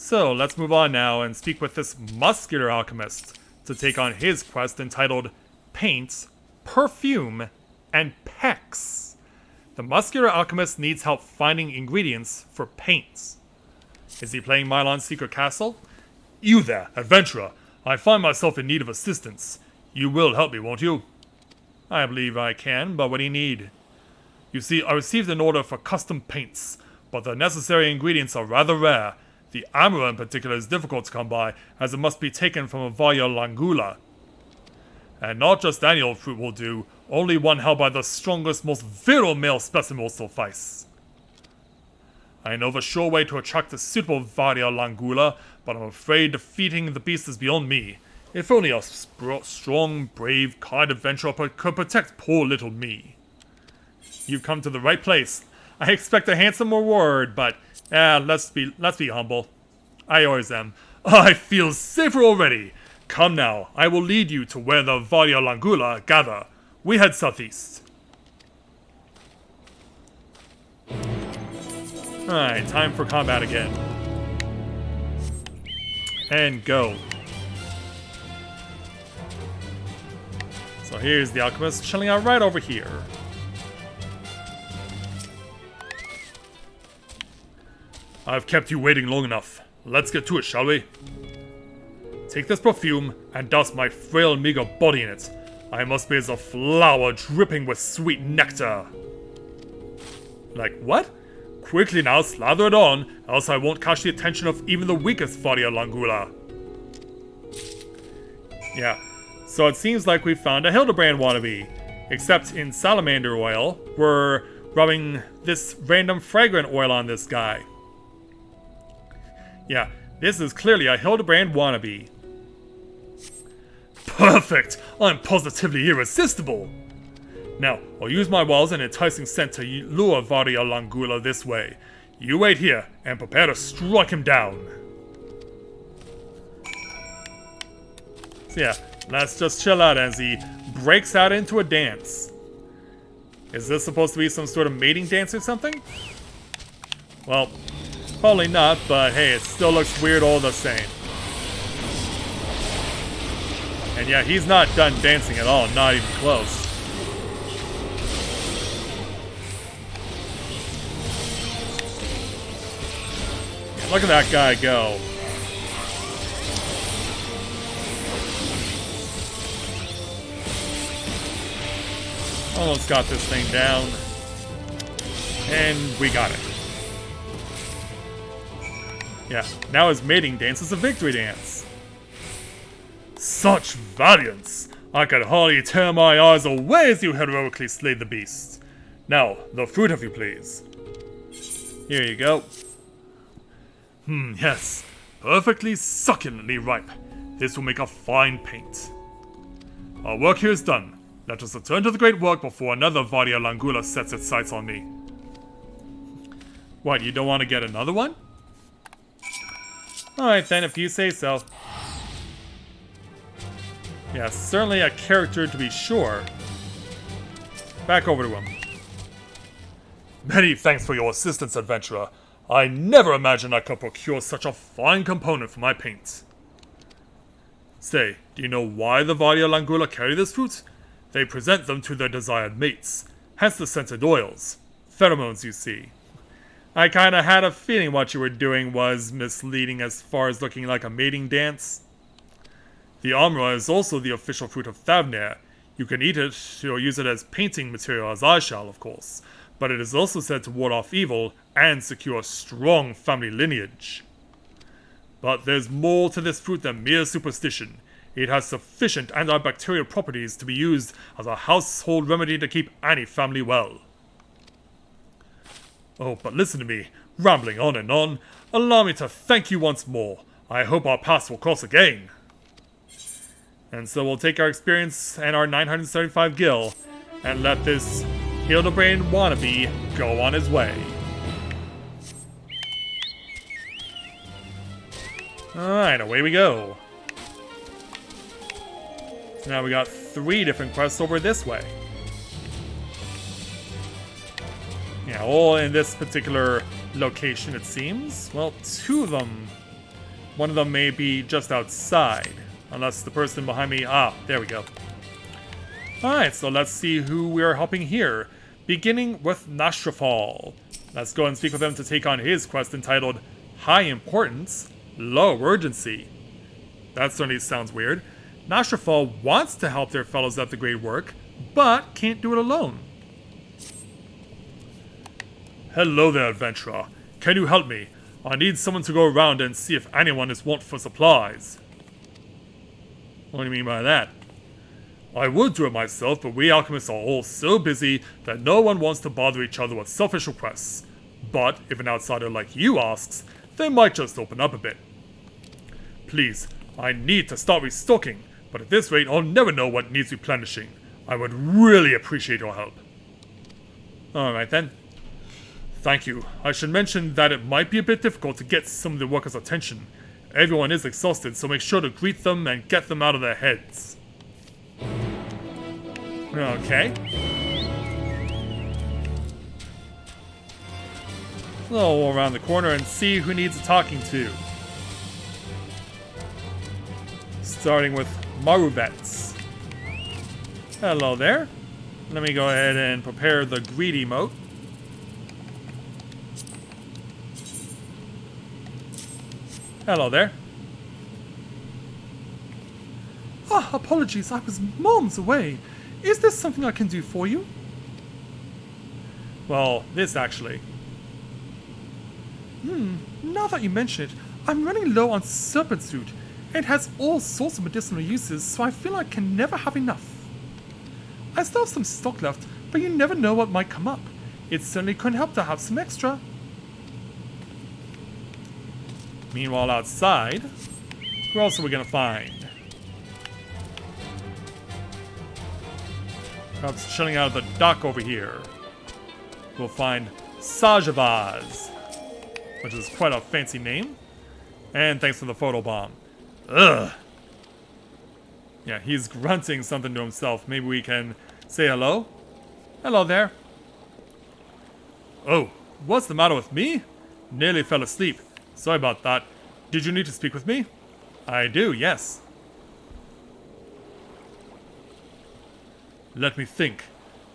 So, let's move on now and speak with this muscular alchemist to take on his quest entitled Paints, Perfume, and Pecs. The muscular alchemist needs help finding ingredients for paints. Is he playing Mylon's Secret Castle? You there, adventurer. I find myself in need of assistance. You will help me, won't you? I believe I can, but what do you need? You see, I received an order for custom paints, but the necessary ingredients are rather rare. The amber in particular is difficult to come by, as it must be taken from a Varia Langula. And not just any old fruit will do, only one held by the strongest, most virile male specimen will suffice. I know of a sure way to attract a suitable Varia Langula, but I'm afraid defeating the beast is beyond me. If only a strong, brave, kind adventurer could protect poor little me. You've come to the right place. I expect a handsome reward, but let's be humble. I always am. I feel safer already. Come now, I will lead you to where the Varia Langula gather. We head southeast. Alright, time for combat again. And go. So here's the alchemist chilling out right over here. I've kept you waiting long enough. Let's get to it, shall we? Take this perfume and douse my frail, meager body in it. I must be as a flower dripping with sweet nectar. Like what? Quickly now, slather it on, else I won't catch the attention of even the weakest Varia Langula. Yeah, so it seems like we found a Hildibrand wannabe. Except in salamander oil, we're rubbing this random fragrant oil on this guy. Yeah, this is clearly a Hildibrand wannabe. Perfect! I'm positively irresistible! Now, I'll use my wiles and enticing scent to lure Varia Langula this way. You wait here, and prepare to strike him down. So yeah, let's just chill out as he breaks out into a dance. Is this supposed to be some sort of mating dance or something? Well, probably not, but hey, it still looks weird all the same. And yeah, he's not done dancing at all, not even close. Yeah, look at that guy go. Almost got this thing down. And we got it. Yeah, now his mating dance is a victory dance. Such valiance! I could hardly tear my eyes away as you heroically slayed the beast. Now, the fruit if you please. Here you go. Yes. Perfectly succulently ripe. This will make a fine paint. Our work here is done. Let us return to the great work before another Varia Langula sets its sights on me. What, you don't want to get another one? Alright then, if you say so. Yeah, certainly a character to be sure. Back over to him. Many thanks for your assistance, adventurer. I never imagined I could procure such a fine component for my paint. Say, do you know why the Varia Langula carry this fruit? They present them to their desired mates, hence the scented oils. Pheromones, you see. I kinda had a feeling what you were doing was misleading as far as looking like a mating dance. The Amra is also the official fruit of Thavnir. You can eat it or use it as painting material, as I shall, of course, but it is also said to ward off evil and secure strong family lineage. But there's more to this fruit than mere superstition. It has sufficient antibacterial properties to be used as a household remedy to keep any family well. Oh, but listen to me, rambling on and on. Allow me to thank you once more. I hope our paths will cross again. And so we'll take our experience and our 975 gil and let this Hildibrand wannabe go on his way. Alright, away we go. So now we got 3 different quests over this way. Yeah, all in this particular location, it seems. Well, 2 of them One of them may be just outside. Unless the person behind me... Ah, there we go. Alright, so let's see who we're helping here. Beginning with Nashrafal. Let's go and speak with him to take on his quest entitled High Importance, Low Urgency. That certainly sounds weird. Nashrafal wants to help their fellows at the great work, but can't do it alone. Hello there, adventurer. Can you help me? I need someone to go around and see if anyone is want for supplies. What do you mean by that? I would do it myself, but we alchemists are all so busy that no one wants to bother each other with selfish requests. But if an outsider like you asks, they might just open up a bit. Please, I need to start restocking, but at this rate I'll never know what needs replenishing. I would really appreciate your help. Alright then. Thank you. I should mention that it might be a bit difficult to get some of the workers' attention. Everyone is exhausted, so make sure to greet them and get them out of their heads. Okay. So we'll around the corner and see who needs talking to. Starting with Maruvets. Hello there. Let me go ahead and prepare the greet emote. Hello there. Ah, apologies, I was moments away. Is there something I can do for you? Well, this actually. Now that you mention it, I'm running low on serpent suit. It has all sorts of medicinal uses, so I feel I can never have enough. I still have some stock left, but you never know what might come up. It certainly couldn't help to have some extra. Meanwhile, outside, who else are we gonna find? Perhaps chilling out of the dock over here. We'll find Sajavaz, which is quite a fancy name. And thanks for the photobomb. Ugh. Yeah, he's grunting something to himself. Maybe we can say hello? Hello there. Oh, what's the matter with me? Nearly fell asleep. Sorry about that. Did you need to speak with me? I do, yes. Let me think.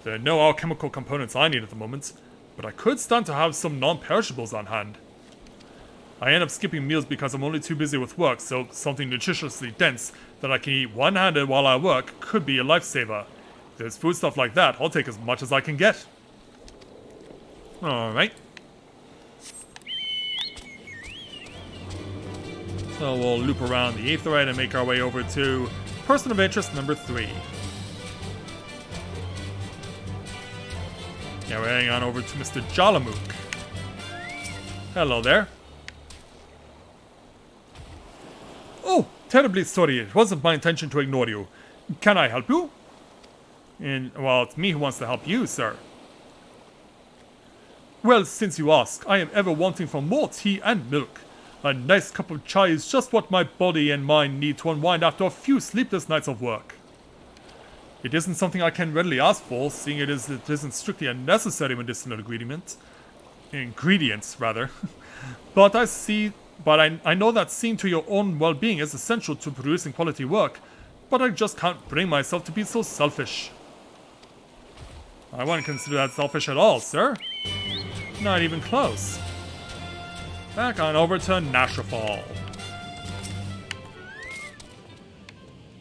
There are no alchemical components I need at the moment, but I could stand to have some non-perishables on hand. I end up skipping meals because I'm only too busy with work, so something nutritiously dense that I can eat one-handed while I work could be a lifesaver. If there's food stuff like that, I'll take as much as I can get. Alright. So we'll loop around the Aetheryte and make our way over to Person of Interest number 3. Yeah, we're heading on over to Mr. Jalamook. Hello there. Oh, terribly sorry. It wasn't my intention to ignore you. Can I help you? Well, it's me who wants to help you, sir. Well, since you ask, I am ever wanting for more tea and milk. A nice cup of chai is just what my body and mind need to unwind after a few sleepless nights of work. It isn't something I can readily ask for, seeing it isn't strictly a necessary medicinal ingredient. Ingredients, rather. But I know that seeing to your own well-being is essential to producing quality work, but I just can't bring myself to be so selfish. I wouldn't consider that selfish at all, sir. Not even close. Back on over to Nashrafal.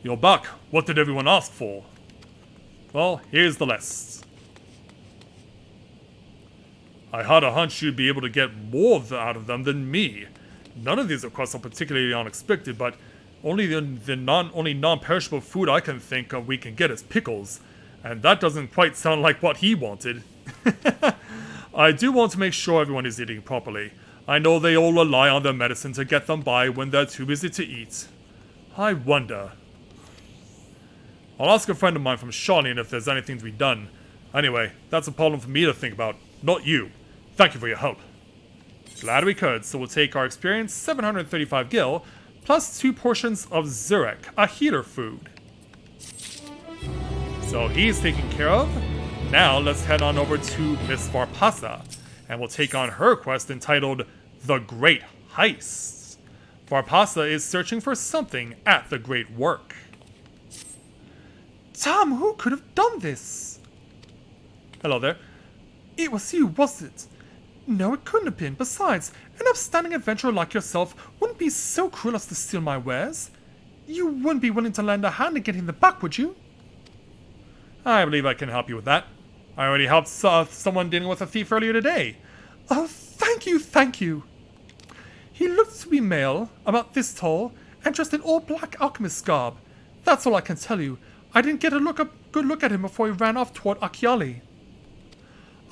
You're back. What did everyone ask for? Well, here's the list. I had a hunch you'd be able to get more out of them than me. None of these requests are particularly unexpected, but only non-perishable food I can think of we can get is pickles. And that doesn't quite sound like what he wanted. I do want to make sure everyone is eating properly. I know they all rely on their medicine to get them by when they're too busy to eat. I wonder. I'll ask a friend of mine from Charlene if there's anything to be done. Anyway, that's a problem for me to think about, not you. Thank you for your help. Glad we could, so we'll take our experience, 735 gil, plus 2 portions of Zurek, a healer food. So he's taken care of. Now let's head on over to Miss Varpasa, and we'll take on her quest entitled The Great Heist. Varpasa is searching for something at the Great Work. Damn, who could have done this? Hello there. It was you, was it? No, it couldn't have been. Besides, an upstanding adventurer like yourself wouldn't be so cruel as to steal my wares. You wouldn't be willing to lend a hand in getting them back, would you? I believe I can help you with that. I already helped someone dealing with a thief earlier today. Oh, thank you, thank you. He looked to be male, about this tall, and dressed in all black alchemist garb. That's all I can tell you. I didn't get a good look at him before he ran off toward Achiali.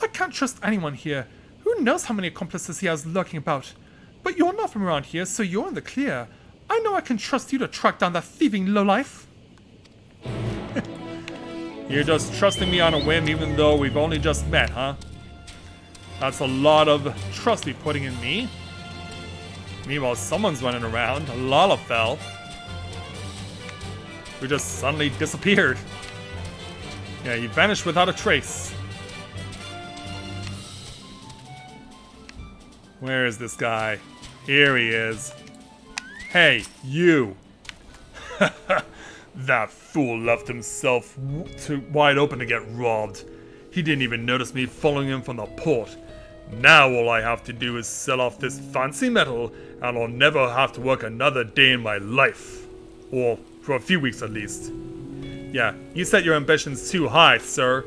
I can't trust anyone here. Who knows how many accomplices he has lurking about? But you're not from around here, so you're in the clear. I know I can trust you to track down that thieving lowlife. You're just trusting me on a whim even though we've only just met, huh? That's a lot of trust you're putting in me. Meanwhile, someone's running around, a Lalafell, who just suddenly disappeared. Yeah, he vanished without a trace. Where is this guy? Here he is. Hey, you! That fool left himself wide open to get robbed. He didn't even notice me following him from the port. Now all I have to do is sell off this fancy metal, and I'll never have to work another day in my life. Or for a few weeks at least. Yeah, you set your ambitions too high, sir.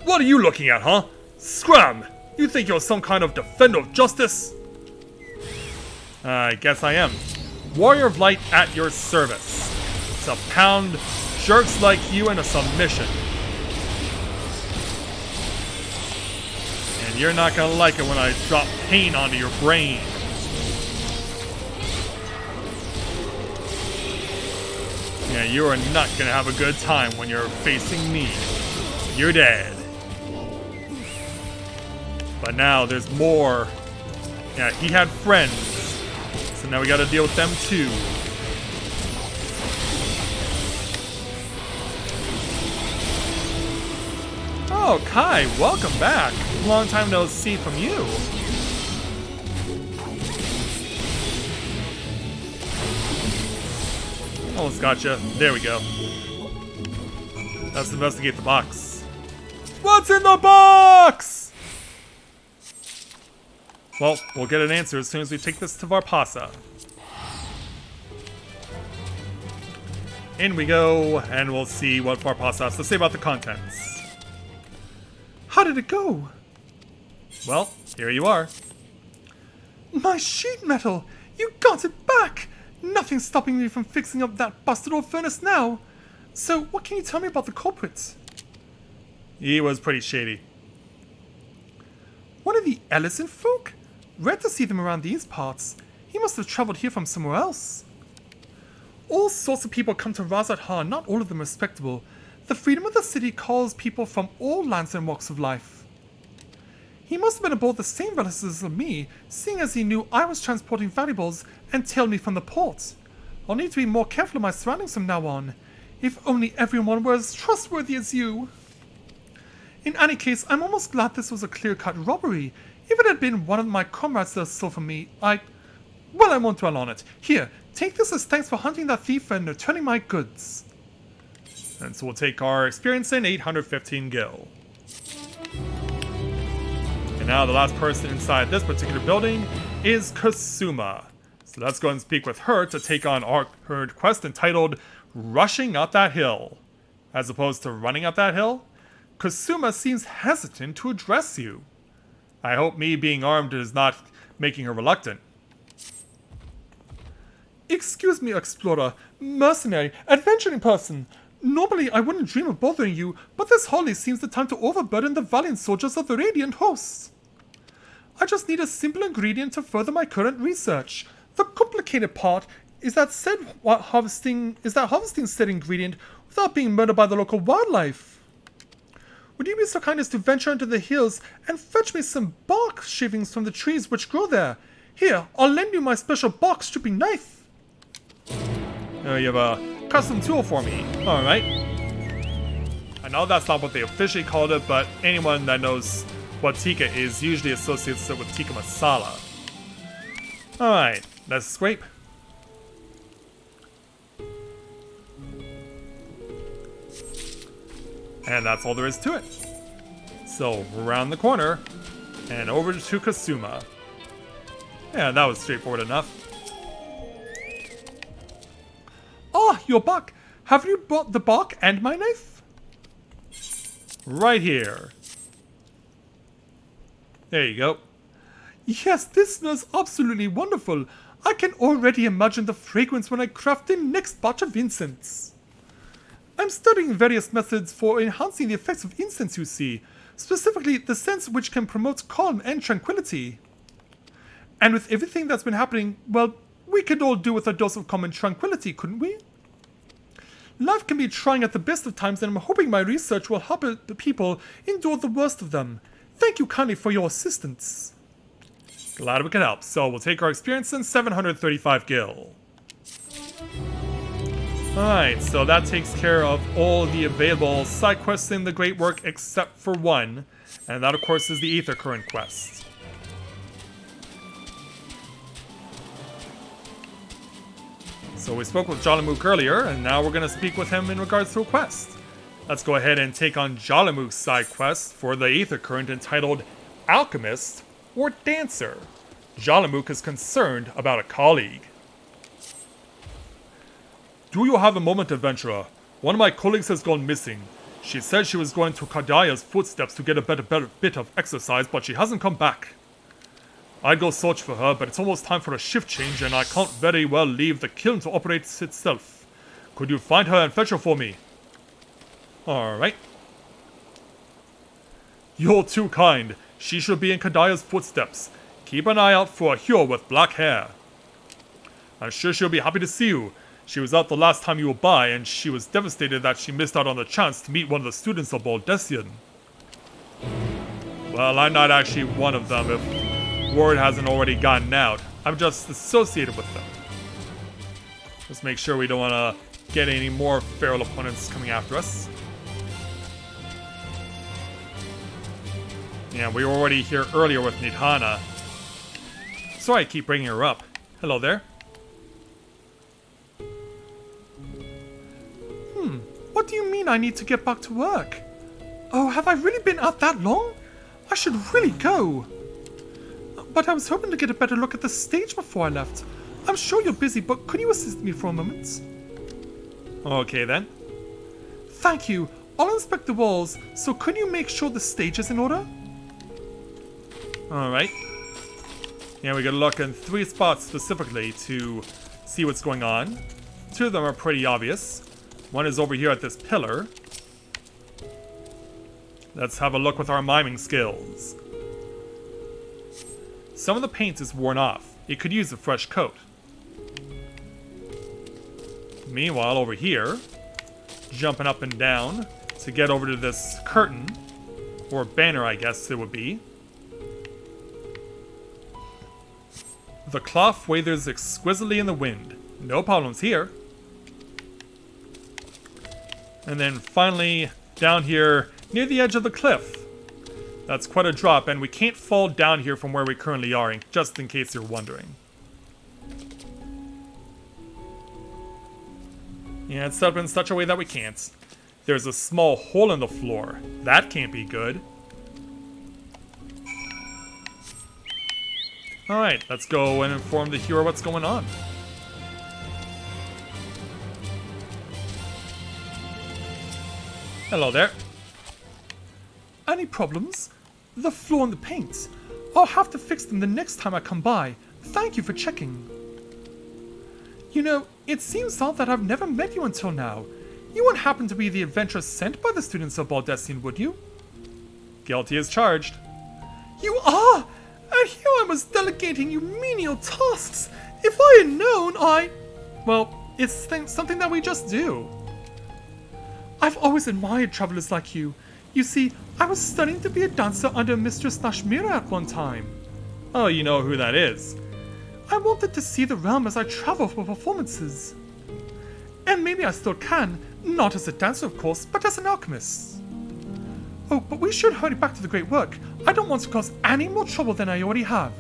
What are you looking at, huh? Scram! You think you're some kind of defender of justice? I guess I am. Warrior of Light at your service. To pound jerks like you into submission. And you're not gonna like it when I drop pain onto your brain. Yeah, you are not gonna have a good time when you're facing me. You're dead. But now there's more. Yeah, he had friends. So now we gotta deal with them too. Oh, Kai, welcome back. Long time no see from you. Almost gotcha. There we go. Let's investigate the box. What's in the box? Well, we'll get an answer as soon as we take this to Varpasa. In we go, and we'll see what Varpasa has to say about the contents. How did it go? Well, here you are. My sheet metal! You got it back! Nothing's stopping me from fixing up that busted old furnace now. So, what can you tell me about the culprit? He was pretty shady. One of the Ellison folk? Rare to see them around these parts. He must have traveled here from somewhere else. All sorts of people come to Razat Har, not all of them respectable. The freedom of the city calls people from all lands and walks of life. He must have been aboard the same vessels as me, seeing as he knew I was transporting valuables and tailed me from the port. I'll need to be more careful of my surroundings from now on. If only everyone were as trustworthy as you. In any case, I'm almost glad this was a clear-cut robbery. If it had been one of my comrades that stole from me, well, I won't dwell on it. Here, take this as thanks for hunting that thief and returning my goods. And so we'll take our experience in 815 gil. And now the last person inside this particular building is Kasuma. So let's go and speak with her to take on her quest entitled Rushing Up That Hill. As opposed to running up that hill, Kasuma seems hesitant to address you. I hope me being armed is not making her reluctant. Excuse me, explorer, mercenary, adventuring person. Normally I wouldn't dream of bothering you, but this hardly seems the time to overburden the valiant soldiers of the Radiant Hosts. I just need a simple ingredient to further my current research. The complicated part is that harvesting said ingredient without being murdered by the local wildlife. Would you be so kind as to venture into the hills and fetch me some bark shavings from the trees which grow there? Here, I'll lend you my special bark stripping knife. You have a custom tool for me. Alright. I know that's not what they officially called it, but anyone that knows what tikka is usually associates it with tikka masala. Alright, let's scrape. And that's all there is to it. So, around the corner, and over to Kasuma. Yeah, that was straightforward enough. Ah, you're back. Have you brought the bark and my knife? Right here. There you go. Yes, this smells absolutely wonderful. I can already imagine the fragrance when I craft the next batch of incense. I'm studying various methods for enhancing the effects of incense, you see. Specifically, the scents which can promote calm and tranquility. And with everything that's been happening, well, we could all do with a dose of calm and tranquility, couldn't we? Life can be trying at the best of times, and I'm hoping my research will help the people endure the worst of them. Thank you kindly for your assistance. Glad we could help. So we'll take our experience in 735 gil. Alright, so that takes care of all the available side quests in the Great Work except for one. And that, of course, is the Ether Current quest. So we spoke with Jalamook earlier, and now we're going to speak with him in regards to a quest. Let's go ahead and take on Jalamook's side quest for the Ether Current entitled Alchemist or Dancer. Jalamook is concerned about a colleague. Do you have a moment, adventurer? One of my colleagues has gone missing. She said she was going to Kadaya's footsteps to get a better bit of exercise, but she hasn't come back. I'd go search for her, but it's almost time for a shift change, and I can't very well leave the kiln to operate itself. Could you find her and fetch her for me? Alright. You're too kind. She should be in Kadaya's footsteps. Keep an eye out for a Hyo with black hair. I'm sure she'll be happy to see you. She was out the last time you were by, and she was devastated that she missed out on the chance to meet one of the students of Baldessian. Well, I'm not actually one of them if word hasn't already gotten out. I'm just associated with them. Let's make sure we don't want to get any more feral opponents coming after us. Yeah, we were already here earlier with Nidhana. Sorry I keep bringing her up. Hello there. What do you mean I need to get back to work? Oh, have I really been out that long? I should really go. But I was hoping to get a better look at the stage before I left. I'm sure you're busy, but could you assist me for a moment? Okay then. Thank you. I'll inspect the walls, so could you make sure the stage is in order? Alright. Yeah, we gotta look in 3 spots specifically to see what's going on. 2 of them are pretty obvious. One is over here at this pillar. Let's have a look with our miming skills. Some of the paint is worn off. It could use a fresh coat. Meanwhile, over here, jumping up and down to get over to this curtain, or banner I guess it would be. The cloth wavers exquisitely in the wind. No problems here. And then finally, down here, near the edge of the cliff. That's quite a drop, and we can't fall down here from where we currently are, just in case you're wondering. Yeah, it's set up in such a way that we can't. There's a small hole in the floor. That can't be good. Alright, let's go and inform the hero what's going on. Hello there. Any problems? The floor and the paint. I'll have to fix them the next time I come by. Thank you for checking. You know, it seems odd that I've never met you until now. You wouldn't happen to be the adventurer sent by the students of Baldessian, would you? Guilty as charged. You are! And here I was delegating you menial tasks. If I had known, well, it's something that we just do. I've always admired travelers like you. You see, I was studying to be a dancer under Mistress Nashmira at one time. Oh, you know who that is. I wanted to see the realm as I travel for performances. And maybe I still can, not as a dancer of course, but as an alchemist. Oh, but we should hurry back to the Great Work. I don't want to cause any more trouble than I already have.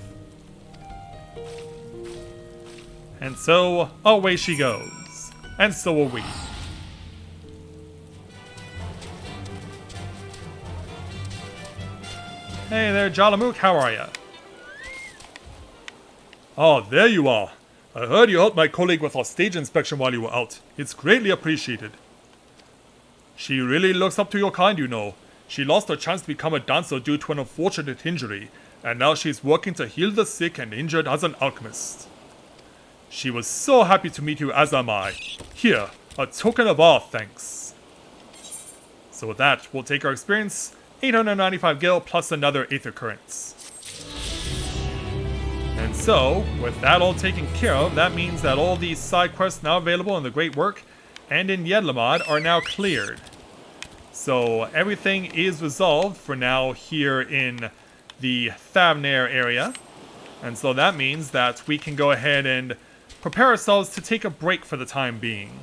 And so, away she goes. And so will we. Hey there, Jalamook, how are ya? Oh, there you are. I heard you helped my colleague with our stage inspection while you were out. It's greatly appreciated. She really looks up to your kind, you know. She lost her chance to become a dancer due to an unfortunate injury, and now she's working to heal the sick and injured as an alchemist. She was so happy to meet you, as am I. Here, a token of our thanks. So with that, we'll take our experience, 895 gil plus another Aether Currents. And so, with that all taken care of, that means that all these side quests now available in the Great Work and in Yedlamad are now cleared. So everything is resolved for now here in the Thavnair area. And so that means that we can go ahead and prepare ourselves to take a break for the time being.